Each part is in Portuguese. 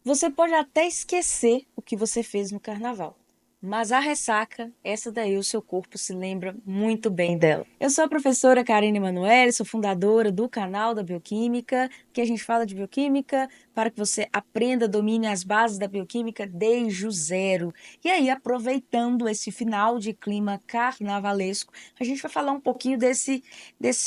Você pode até esquecer o que você fez no carnaval, mas a ressaca, essa daí o seu corpo se lembra muito bem dela. Eu sou a professora Karine Emanuele, sou fundadora do canal da Bioquímica, que a gente fala de bioquímica para que você aprenda, domine as bases da bioquímica desde o zero. E aí, aproveitando esse final de clima carnavalesco, a gente vai falar um pouquinho desse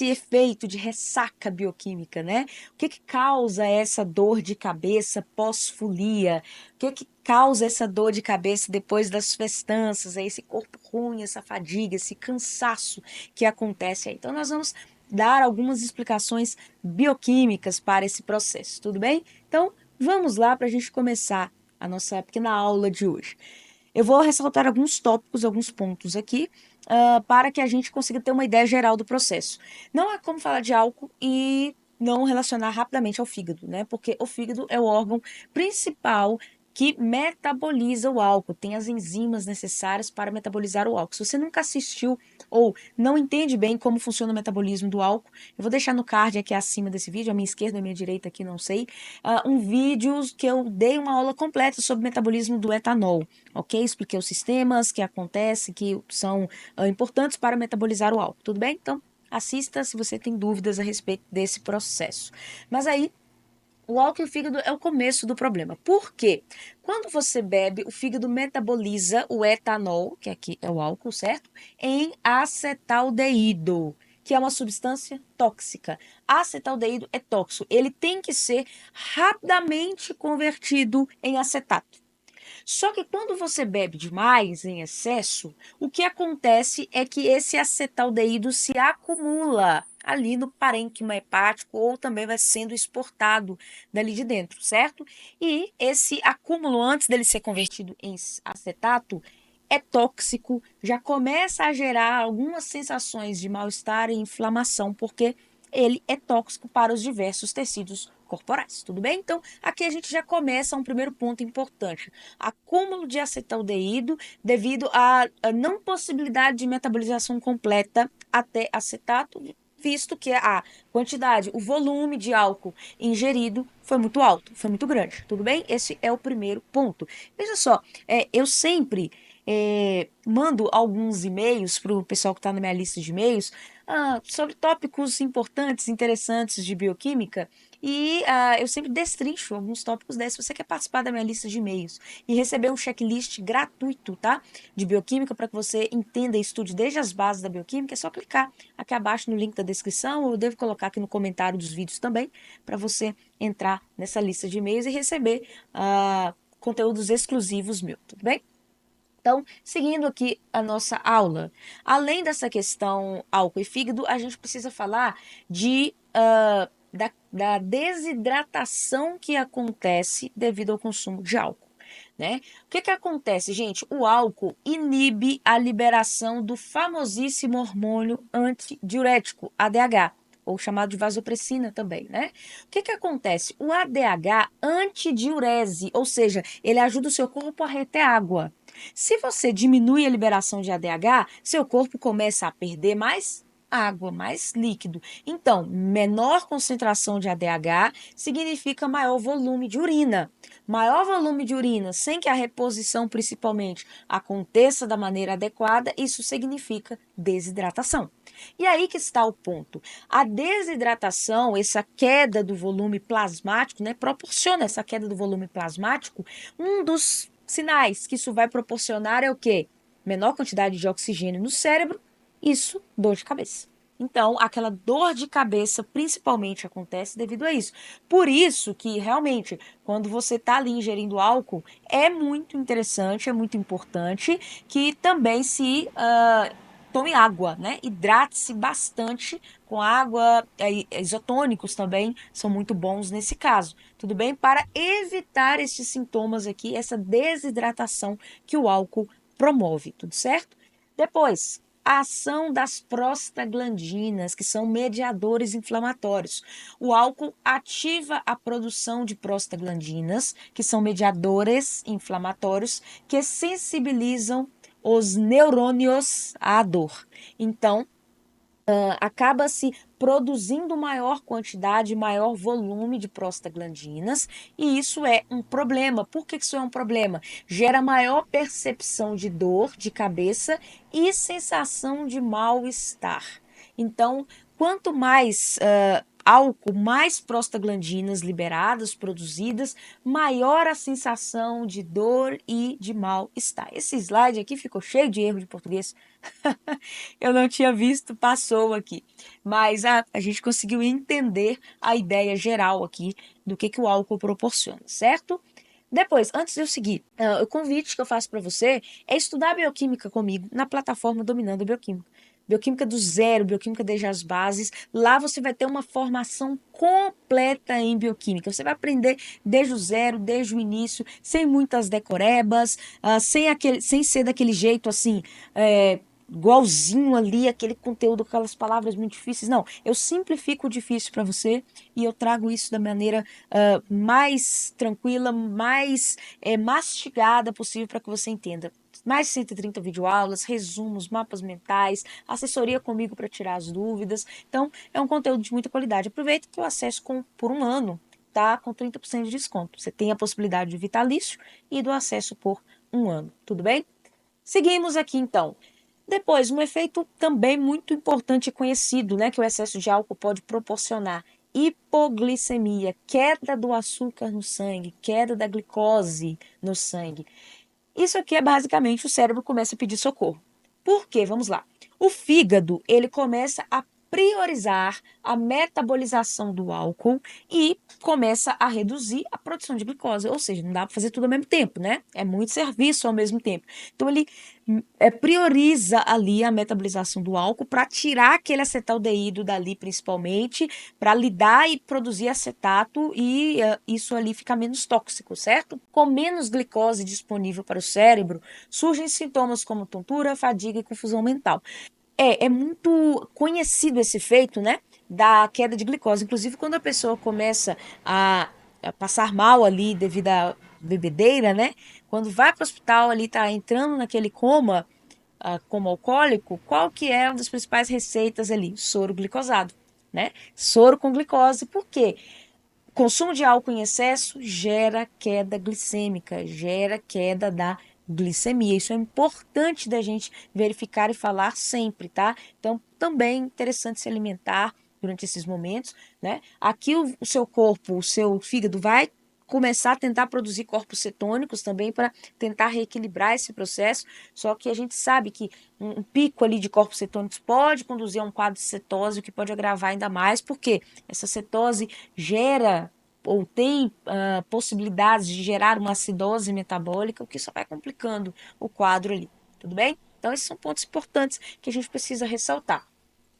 efeito de ressaca bioquímica, né? O que que causa essa dor de cabeça pós-folia? O que que causa essa dor de cabeça depois das festanças, esse corpo ruim, essa fadiga, esse cansaço que acontece aí? Então, nós vamos dar algumas explicações bioquímicas para esse processo, tudo bem? Então, vamos lá para a gente começar a nossa pequena aula de hoje. Eu vou ressaltar alguns tópicos, alguns pontos aqui, para que a gente consiga ter uma ideia geral do processo. Não é como falar de álcool e não relacionar rapidamente ao fígado, né? Porque o fígado é o órgão principal que metaboliza o álcool, tem as enzimas necessárias para metabolizar o álcool. Se você nunca assistiu ou não entende bem como funciona o metabolismo do álcool, eu vou deixar no card aqui acima desse vídeo, à minha esquerda, à minha direita aqui, não sei, um vídeo que eu dei uma aula completa sobre o metabolismo do etanol, ok? Expliquei os sistemas que acontecem, que são importantes para metabolizar o álcool, tudo bem? Então, assista se você tem dúvidas a respeito desse processo. Mas aí, o álcool e o fígado é o começo do problema. Por quê? Quando você bebe, o fígado metaboliza o etanol, que aqui é o álcool, certo? Em acetaldeído, que é uma substância tóxica. Acetaldeído é tóxico. Ele tem que ser rapidamente convertido em acetato. Só que quando você bebe demais, em excesso, o que acontece é que esse acetaldeído se acumula ali no parênquima hepático ou também vai sendo exportado dali de dentro, certo? E esse acúmulo, antes dele ser convertido em acetato, é tóxico, já começa a gerar algumas sensações de mal-estar e inflamação, porque ele é tóxico para os diversos tecidos corporais, tudo bem? Então, aqui a gente já começa um primeiro ponto importante: acúmulo de acetaldeído devido à não possibilidade de metabolização completa até acetato, visto que a quantidade, o volume de álcool ingerido foi muito alto, foi muito grande, tudo bem? Esse é o primeiro ponto. Veja só, eu sempre mando alguns e-mails para o pessoal que está na minha lista de e-mails sobre tópicos importantes, interessantes de bioquímica, e eu sempre destrincho alguns tópicos desses. Se você quer participar da minha lista de e-mails e receber um checklist gratuito, tá? De bioquímica para que você entenda e estude desde as bases da bioquímica, é só clicar aqui abaixo no link da descrição, ou eu devo colocar aqui no comentário dos vídeos também, para você entrar nessa lista de e-mails e receber conteúdos exclusivos meu, tudo bem? Então, seguindo aqui a nossa aula, além dessa questão álcool e fígado, a gente precisa falar da desidratação que acontece devido ao consumo de álcool, né? O que que acontece, gente? O álcool inibe a liberação do famosíssimo hormônio antidiurético, ADH, ou chamado de vasopressina também, né? O que que acontece? O ADH antidiurese, ou seja, ele ajuda o seu corpo a reter água. Se você diminui a liberação de ADH, seu corpo começa a perder mais água, mais líquido. Então, menor concentração de ADH significa maior volume de urina. Maior volume de urina sem que a reposição, principalmente, aconteça da maneira adequada, isso significa desidratação. E aí que está o ponto. A desidratação, essa queda do volume plasmático, né, proporciona essa queda do volume plasmático. Um dos sinais que isso vai proporcionar é o quê? Menor quantidade de oxigênio no cérebro, isso, dor de cabeça. Então, aquela dor de cabeça principalmente acontece devido a isso. Por isso que, realmente, quando você está ali ingerindo álcool, é muito interessante, é muito importante que também se tome água, né? Hidrate-se bastante com água. Isotônicos também são muito bons nesse caso, tudo bem? Para evitar esses sintomas aqui, essa desidratação que o álcool promove, tudo certo? Depois, a ação das prostaglandinas, que são mediadores inflamatórios. O álcool ativa a produção de prostaglandinas, que são mediadores inflamatórios, que sensibilizam os neurônios à dor. Então, acaba se produzindo maior quantidade, maior volume de prostaglandinas, e isso é um problema. Por que isso é um problema? Gera maior percepção de dor de cabeça e sensação de mal-estar. Então, quanto mais álcool, mais prostaglandinas liberadas, produzidas, maior a sensação de dor e de mal-estar. Esse slide aqui ficou cheio de erro de português. Eu não tinha visto, passou aqui. Mas a gente conseguiu entender a ideia geral aqui do que o álcool proporciona, certo? Depois, antes de eu seguir, o convite que eu faço para você é estudar bioquímica comigo na plataforma Dominando a Bioquímica. Bioquímica do zero, bioquímica desde as bases. Lá você vai ter uma formação completa em bioquímica. Você vai aprender desde o zero, desde o início, sem muitas decorebas, sem ser daquele jeito assim, igualzinho ali, aquele conteúdo, aquelas palavras muito difíceis. Não, eu simplifico o difícil para você e eu trago isso da maneira mais tranquila, mais mastigada possível para que você entenda. Mais de 130 videoaulas, resumos, mapas mentais, assessoria comigo para tirar as dúvidas. Então, é um conteúdo de muita qualidade. Aproveita que eu acesso por um ano, tá? Com 30% de desconto. Você tem a possibilidade de vitalício e do acesso por um ano, tudo bem? Seguimos aqui então. Depois, um efeito também muito importante e conhecido, né, que o excesso de álcool pode proporcionar: hipoglicemia, queda do açúcar no sangue, queda da glicose no sangue. Isso aqui é basicamente o cérebro começa a pedir socorro. Por quê? Vamos lá. O fígado, ele começa a priorizar a metabolização do álcool e começa a reduzir a produção de glicose, ou seja, não dá para fazer tudo ao mesmo tempo, né? É muito serviço ao mesmo tempo. Então ele prioriza ali a metabolização do álcool para tirar aquele acetaldeído dali, principalmente, para lidar e produzir acetato e isso ali fica menos tóxico, certo? Com menos glicose disponível para o cérebro, surgem sintomas como tontura, fadiga e confusão mental. É muito conhecido esse efeito, né, da queda de glicose. Inclusive, quando a pessoa começa a passar mal ali devido à bebedeira, né, quando vai para o hospital ali, tá entrando naquele coma, coma alcoólico, qual que é uma das principais receitas ali? Soro glicosado, né? Soro com glicose. Por quê? Consumo de álcool em excesso gera queda glicêmica, gera queda da glicemia. Isso é importante da gente verificar e falar sempre, tá? Então, também é interessante se alimentar durante esses momentos, né? Aqui o seu corpo, o seu fígado vai começar a tentar produzir corpos cetônicos também para tentar reequilibrar esse processo, só que a gente sabe que um pico ali de corpos cetônicos pode conduzir a um quadro de cetose, o que pode agravar ainda mais, porque essa cetose gera ou tem possibilidades de gerar uma acidose metabólica, o que só vai complicando o quadro ali, tudo bem? Então, esses são pontos importantes que a gente precisa ressaltar.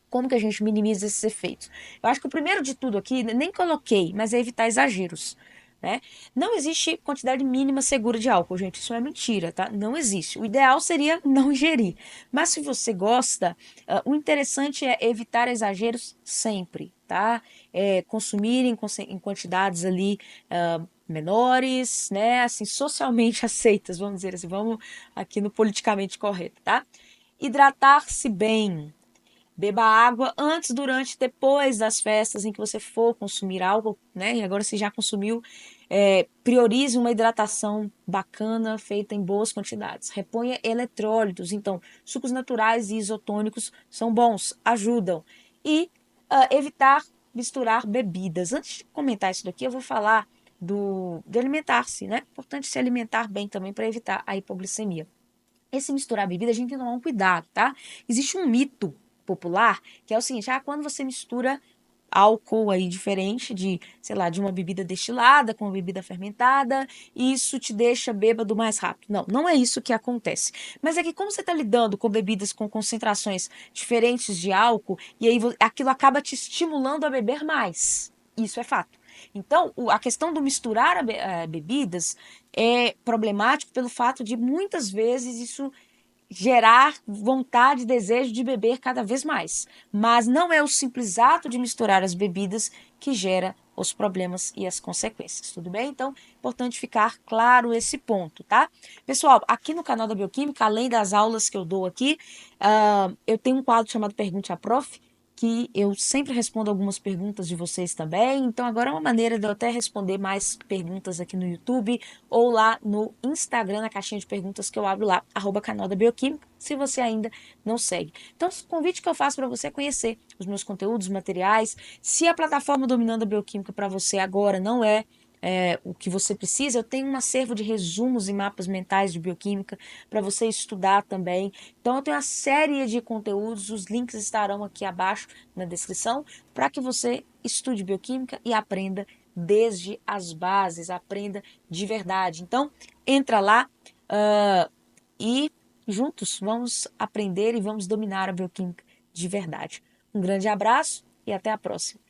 Como que a gente minimiza esses efeitos? Eu acho que o primeiro de tudo aqui, nem coloquei, mas é evitar exageros. Né? Não existe quantidade mínima segura de álcool, gente. Isso é mentira, tá? Não existe. O ideal seria não ingerir. Mas se você gosta, o interessante é evitar exageros sempre, tá? Consumir em quantidades ali menores, né? Assim, socialmente aceitas, vamos dizer assim. Vamos aqui no politicamente correto, tá? Hidratar-se bem. Beba água antes, durante, depois das festas em que você for consumir algo, né? E agora você já consumiu, priorize uma hidratação bacana, feita em boas quantidades. Reponha eletrólitos, então, sucos naturais e isotônicos são bons, ajudam. E evitar misturar bebidas. Antes de comentar isso daqui, eu vou falar de alimentar-se, né? Importante se alimentar bem também para evitar a hipoglicemia. Esse misturar bebida, a gente tem que tomar um cuidado, tá? Existe um mito popular que é o seguinte: quando você mistura álcool aí diferente de, sei lá, de uma bebida destilada com uma bebida fermentada, isso te deixa bêbado mais rápido. Não, não é isso que acontece. Mas é que como você está lidando com bebidas com concentrações diferentes de álcool, e aí aquilo acaba te estimulando a beber mais. Isso é fato. Então, a questão do misturar bebidas é problemático pelo fato de muitas vezes isso gerar vontade e desejo de beber cada vez mais. Mas não é o simples ato de misturar as bebidas que gera os problemas e as consequências, tudo bem? Então, importante ficar claro esse ponto, tá? Pessoal, aqui no canal da Bioquímica, além das aulas que eu dou aqui, eu tenho um quadro chamado Pergunte à Prof, que eu sempre respondo algumas perguntas de vocês também. Então agora é uma maneira de eu até responder mais perguntas aqui no YouTube ou lá no Instagram, na caixinha de perguntas que eu abro lá, @canal da Bioquímica, se você ainda não segue. Então, o convite que eu faço para você é conhecer os meus conteúdos, materiais. Se a plataforma Dominando a Bioquímica para você agora não é o que você precisa, eu tenho um acervo de resumos e mapas mentais de bioquímica para você estudar também. Então, eu tenho uma série de conteúdos, os links estarão aqui abaixo na descrição, para que você estude bioquímica e aprenda desde as bases, aprenda de verdade. Então, entra lá e juntos vamos aprender e vamos dominar a bioquímica de verdade. Um grande abraço e até a próxima.